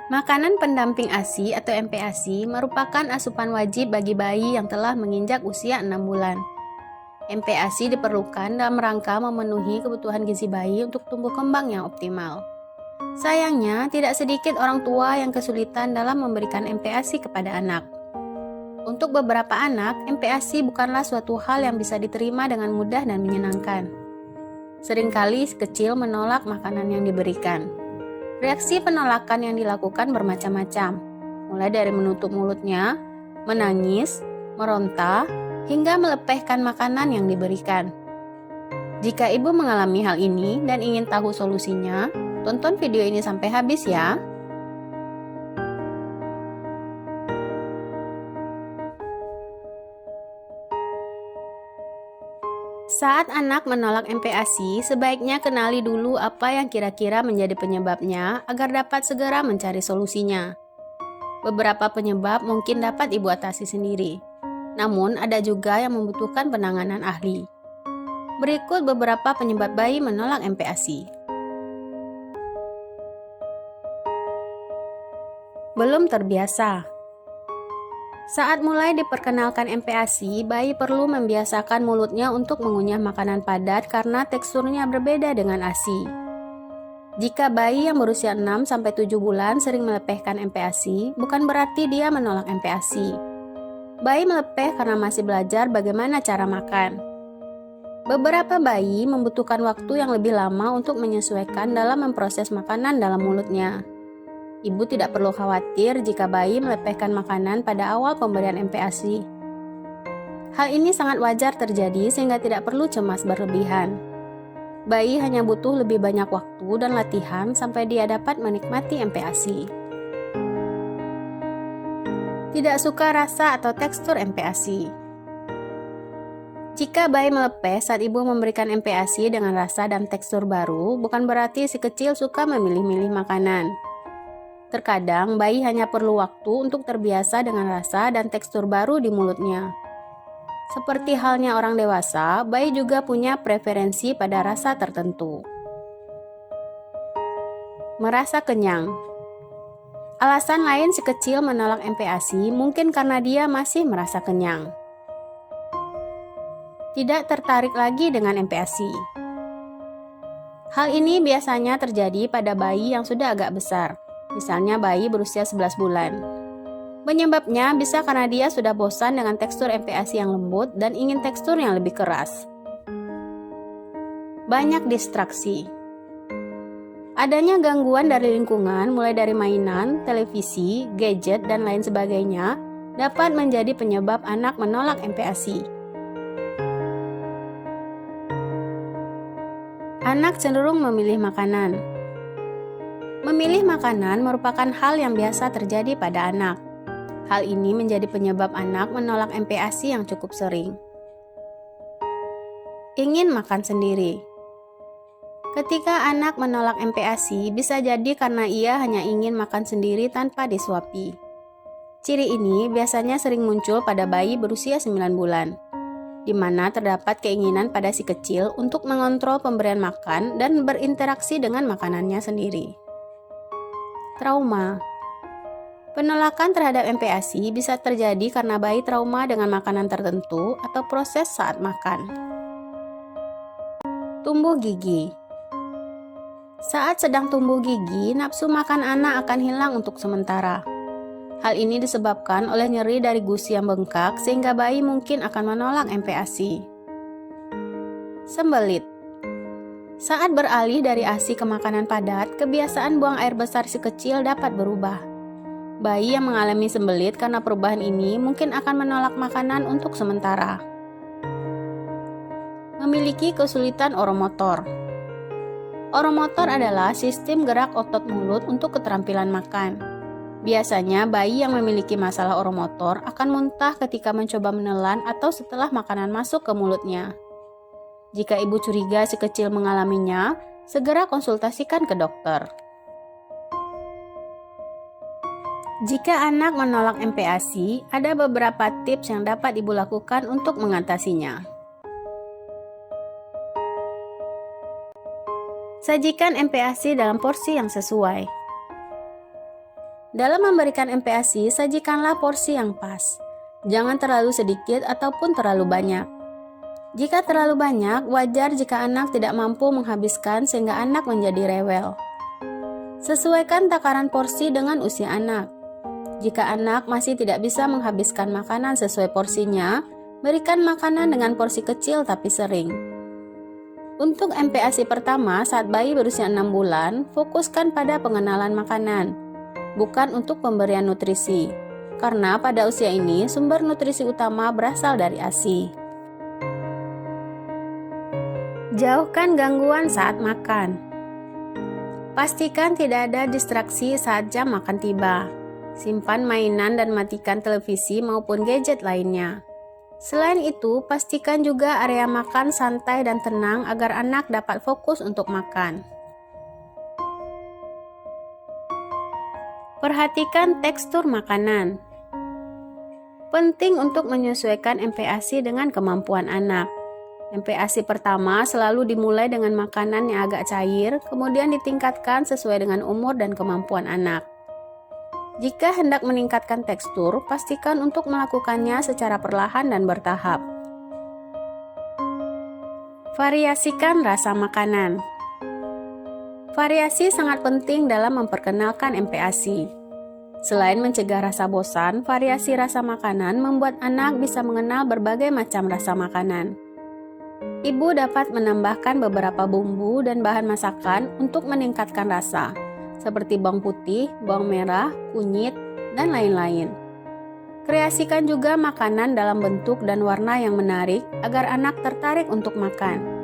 Makanan pendamping ASI atau MPASI merupakan asupan wajib bagi bayi yang telah menginjak usia 6 bulan. MPASI diperlukan dalam rangka memenuhi kebutuhan gizi bayi untuk tumbuh kembang yang optimal. Sayangnya, tidak sedikit orang tua yang kesulitan dalam memberikan MPASI kepada anak. Untuk beberapa anak, MPASI bukanlah suatu hal yang bisa diterima dengan mudah dan menyenangkan. Seringkali si kecil menolak makanan yang diberikan. Reaksi penolakan yang dilakukan bermacam-macam, mulai dari menutup mulutnya, menangis, meronta, hingga melepehkan makanan yang diberikan. Jika ibu mengalami hal ini dan ingin tahu solusinya, tonton video ini sampai habis ya. Saat anak menolak MPASI, sebaiknya kenali dulu apa yang kira-kira menjadi penyebabnya agar dapat segera mencari solusinya. Beberapa penyebab mungkin dapat ibu atasi sendiri, namun ada juga yang membutuhkan penanganan ahli. Berikut beberapa penyebab bayi menolak MPASI. Belum terbiasa. Saat mulai diperkenalkan MPASI, bayi perlu membiasakan mulutnya untuk mengunyah makanan padat karena teksturnya berbeda dengan ASI. Jika bayi yang berusia 6-7 bulan sering melepehkan MPASI, bukan berarti dia menolak MPASI. Bayi melepeh karena masih belajar bagaimana cara makan. Beberapa bayi membutuhkan waktu yang lebih lama untuk menyesuaikan dalam memproses makanan dalam mulutnya. Ibu tidak perlu khawatir jika bayi melepehkan makanan pada awal pemberian MPASI. Hal ini sangat wajar terjadi sehingga tidak perlu cemas berlebihan. Bayi hanya butuh lebih banyak waktu dan latihan sampai dia dapat menikmati MPASI. Tidak suka rasa atau tekstur MPASI. Jika bayi melepeh saat ibu memberikan MPASI dengan rasa dan tekstur baru, bukan berarti si kecil suka memilih-milih makanan. Terkadang, bayi hanya perlu waktu untuk terbiasa dengan rasa dan tekstur baru di mulutnya. Seperti halnya orang dewasa, bayi juga punya preferensi pada rasa tertentu. Merasa kenyang. Alasan lain si kecil menolak MPASI mungkin karena dia masih merasa kenyang. Tidak tertarik lagi dengan MPASI. Hal ini biasanya terjadi pada bayi yang sudah agak besar. Misalnya bayi berusia 11 bulan. Penyebabnya bisa karena dia sudah bosan dengan tekstur MPASI yang lembut dan ingin tekstur yang lebih keras. Banyak distraksi. Adanya gangguan dari lingkungan mulai dari mainan, televisi, gadget, dan lain sebagainya dapat menjadi penyebab anak menolak MPASI. Anak cenderung memilih makanan. Memilih makanan merupakan hal yang biasa terjadi pada anak. Hal ini menjadi penyebab anak menolak MPASI yang cukup sering. Ingin makan sendiri. Ketika anak menolak MPASI, bisa jadi karena ia hanya ingin makan sendiri tanpa disuapi. Ciri ini biasanya sering muncul pada bayi berusia 9 bulan, di mana terdapat keinginan pada si kecil untuk mengontrol pemberian makan dan berinteraksi dengan makanannya sendiri. Trauma. Penolakan terhadap MPASI bisa terjadi karena bayi trauma dengan makanan tertentu atau proses saat makan. Tumbuh gigi. Saat sedang tumbuh gigi, nafsu makan anak akan hilang untuk sementara. Hal ini disebabkan oleh nyeri dari gusi yang bengkak sehingga bayi mungkin akan menolak MPASI. Sembelit. Saat beralih dari ASI ke makanan padat, kebiasaan buang air besar si kecil dapat berubah. Bayi yang mengalami sembelit karena perubahan ini mungkin akan menolak makanan untuk sementara. Memiliki kesulitan oromotor. Oromotor adalah sistem gerak otot mulut untuk keterampilan makan. Biasanya bayi yang memiliki masalah oromotor akan muntah ketika mencoba menelan atau setelah makanan masuk ke mulutnya. Jika ibu curiga si kecil mengalaminya, segera konsultasikan ke dokter. Jika anak menolak MPASI, ada beberapa tips yang dapat ibu lakukan untuk mengatasinya. Sajikan MPASI dalam porsi yang sesuai. Dalam memberikan MPASI, sajikanlah porsi yang pas. Jangan terlalu sedikit ataupun terlalu banyak. Jika terlalu banyak, wajar jika anak tidak mampu menghabiskan sehingga anak menjadi rewel. Sesuaikan takaran porsi dengan usia anak. Jika anak masih tidak bisa menghabiskan makanan sesuai porsinya, berikan makanan dengan porsi kecil tapi sering. Untuk MPASI pertama saat bayi berusia 6 bulan, fokuskan pada pengenalan makanan, bukan untuk pemberian nutrisi. Karena pada usia ini, sumber nutrisi utama berasal dari ASI. Jauhkan gangguan saat makan. Pastikan tidak ada distraksi saat jam makan tiba. Simpan mainan dan matikan televisi maupun gadget lainnya. Selain itu, pastikan juga area makan santai dan tenang agar anak dapat fokus untuk makan. Perhatikan tekstur makanan. Penting untuk menyesuaikan MPASI dengan kemampuan anak. MPASI pertama selalu dimulai dengan makanan yang agak cair, kemudian ditingkatkan sesuai dengan umur dan kemampuan anak. Jika hendak meningkatkan tekstur, pastikan untuk melakukannya secara perlahan dan bertahap. Variasikan rasa makanan. Variasi sangat penting dalam memperkenalkan MPASI. Selain mencegah rasa bosan, variasi rasa makanan membuat anak bisa mengenal berbagai macam rasa makanan. Ibu dapat menambahkan beberapa bumbu dan bahan masakan untuk meningkatkan rasa, seperti bawang putih, bawang merah, kunyit, dan lain-lain. Kreasikan juga makanan dalam bentuk dan warna yang menarik agar anak tertarik untuk makan.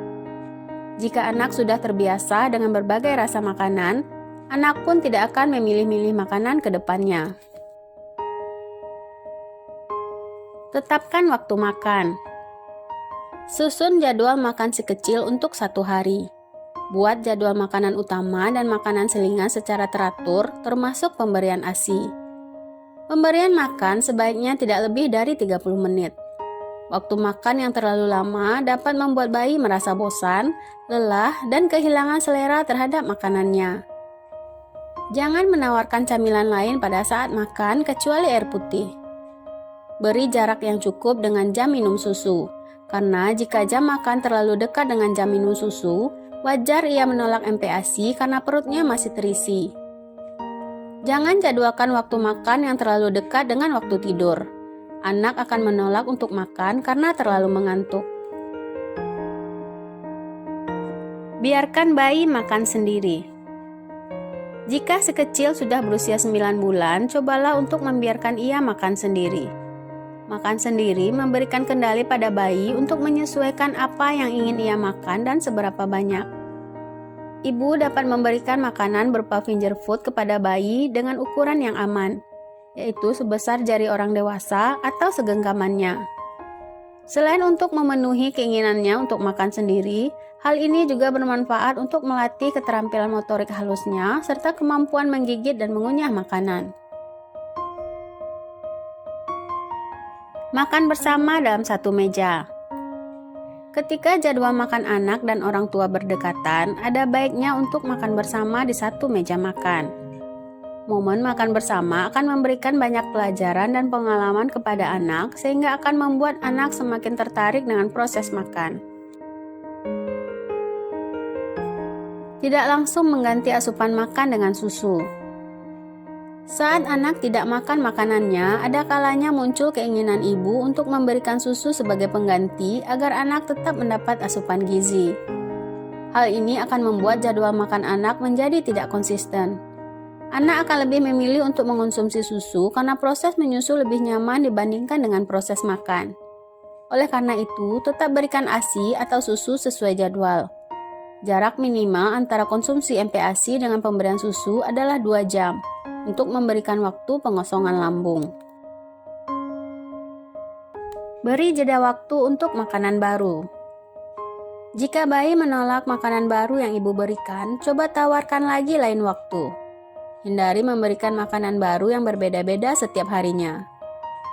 Jika anak sudah terbiasa dengan berbagai rasa makanan, anak pun tidak akan memilih-milih makanan ke depannya. Tetapkan waktu makan. Susun jadwal makan si kecil untuk 1 hari. Buat jadwal makanan utama dan makanan selingan secara teratur, termasuk pemberian ASI. Pemberian makan sebaiknya tidak lebih dari 30 menit. Waktu makan yang terlalu lama dapat membuat bayi merasa bosan, lelah, dan kehilangan selera terhadap makanannya. Jangan menawarkan camilan lain pada saat makan kecuali air putih. Beri jarak yang cukup dengan jam minum susu, karena jika jam makan terlalu dekat dengan jam minum susu, wajar ia menolak MPASI karena perutnya masih terisi. Jangan jadwalkan waktu makan yang terlalu dekat dengan waktu tidur. Anak akan menolak untuk makan karena terlalu mengantuk. Biarkan bayi makan sendiri. Jika si kecil sudah berusia 9 bulan, cobalah untuk membiarkan ia makan sendiri. Makan sendiri memberikan kendali pada bayi untuk menyesuaikan apa yang ingin ia makan dan seberapa banyak. Ibu dapat memberikan makanan berupa finger food kepada bayi dengan ukuran yang aman, yaitu sebesar jari orang dewasa atau segenggamannya. Selain untuk memenuhi keinginannya untuk makan sendiri, hal ini juga bermanfaat untuk melatih keterampilan motorik halusnya serta kemampuan menggigit dan mengunyah makanan. Makan bersama dalam satu meja. Ketika jadwal makan anak dan orang tua berdekatan, ada baiknya untuk makan bersama di satu meja makan. Momen makan bersama akan memberikan banyak pelajaran dan pengalaman kepada anak sehingga akan membuat anak semakin tertarik dengan proses makan. Tidak langsung mengganti asupan makan dengan susu. Saat anak tidak makan makanannya, ada kalanya muncul keinginan ibu untuk memberikan susu sebagai pengganti agar anak tetap mendapat asupan gizi. Hal ini akan membuat jadwal makan anak menjadi tidak konsisten. Anak akan lebih memilih untuk mengonsumsi susu karena proses menyusu lebih nyaman dibandingkan dengan proses makan. Oleh karena itu, tetap berikan ASI atau susu sesuai jadwal. Jarak minimal antara konsumsi MPASI dengan pemberian susu adalah 2 jam. Untuk memberikan waktu pengosongan lambung. Beri jeda waktu untuk makanan baru. Jika bayi menolak makanan baru yang ibu berikan, coba tawarkan lagi lain waktu. Hindari memberikan makanan baru yang berbeda-beda setiap harinya.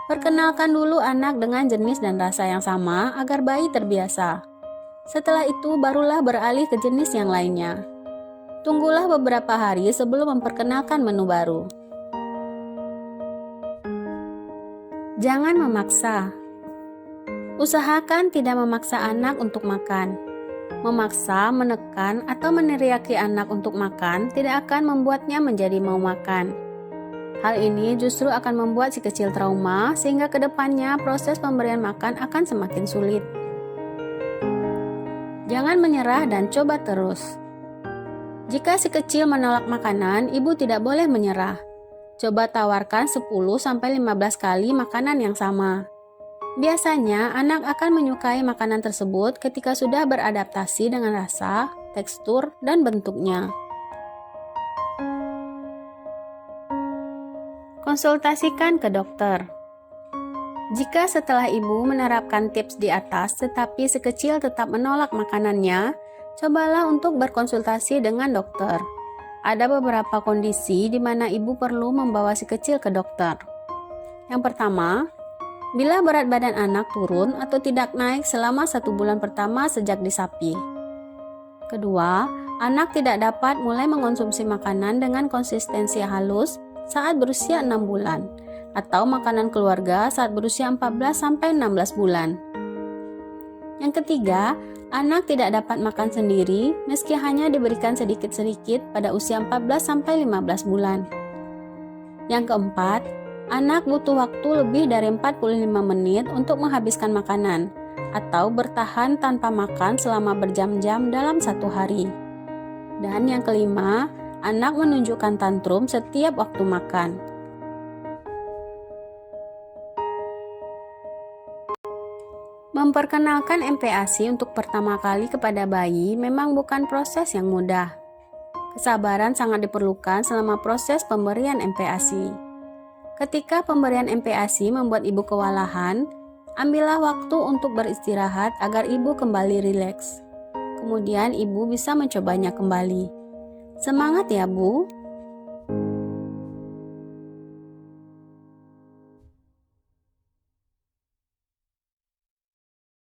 Perkenalkan dulu anak dengan jenis dan rasa yang sama agar bayi terbiasa. Setelah itu barulah beralih ke jenis yang lainnya. Tunggulah beberapa hari sebelum memperkenalkan menu baru. Jangan memaksa. Usahakan tidak memaksa anak untuk makan. Memaksa, menekan, atau meneriaki anak untuk makan tidak akan membuatnya menjadi mau makan. Hal ini justru akan membuat si kecil trauma sehingga kedepannya proses pemberian makan akan semakin sulit. Jangan menyerah dan coba terus. Jika si kecil menolak makanan, ibu tidak boleh menyerah. Coba tawarkan 10-15 kali makanan yang sama. Biasanya, anak akan menyukai makanan tersebut ketika sudah beradaptasi dengan rasa, tekstur, dan bentuknya. Konsultasikan ke dokter. Jika setelah ibu menerapkan tips di atas tetapi si kecil tetap menolak makanannya, cobalah untuk berkonsultasi dengan dokter. Ada beberapa kondisi di mana ibu perlu membawa si kecil ke dokter. Yang pertama, bila berat badan anak turun atau tidak naik selama 1 bulan pertama sejak disapi. Kedua, anak tidak dapat mulai mengonsumsi makanan dengan konsistensi halus saat berusia 6 bulan atau makanan keluarga saat berusia 14-16 bulan. Yang ketiga, anak tidak dapat makan sendiri meski hanya diberikan sedikit-sedikit pada usia 14-15 bulan. Yang keempat, anak butuh waktu lebih dari 45 menit untuk menghabiskan makanan atau bertahan tanpa makan selama berjam-jam dalam 1 hari. Dan yang kelima, anak menunjukkan tantrum setiap waktu makan. Memperkenalkan MPASI untuk pertama kali kepada bayi memang bukan proses yang mudah. Kesabaran sangat diperlukan selama proses pemberian MPASI. Ketika pemberian MPASI membuat ibu kewalahan, ambillah waktu untuk beristirahat agar ibu kembali rileks. Kemudian ibu bisa mencobanya kembali. Semangat ya Bu!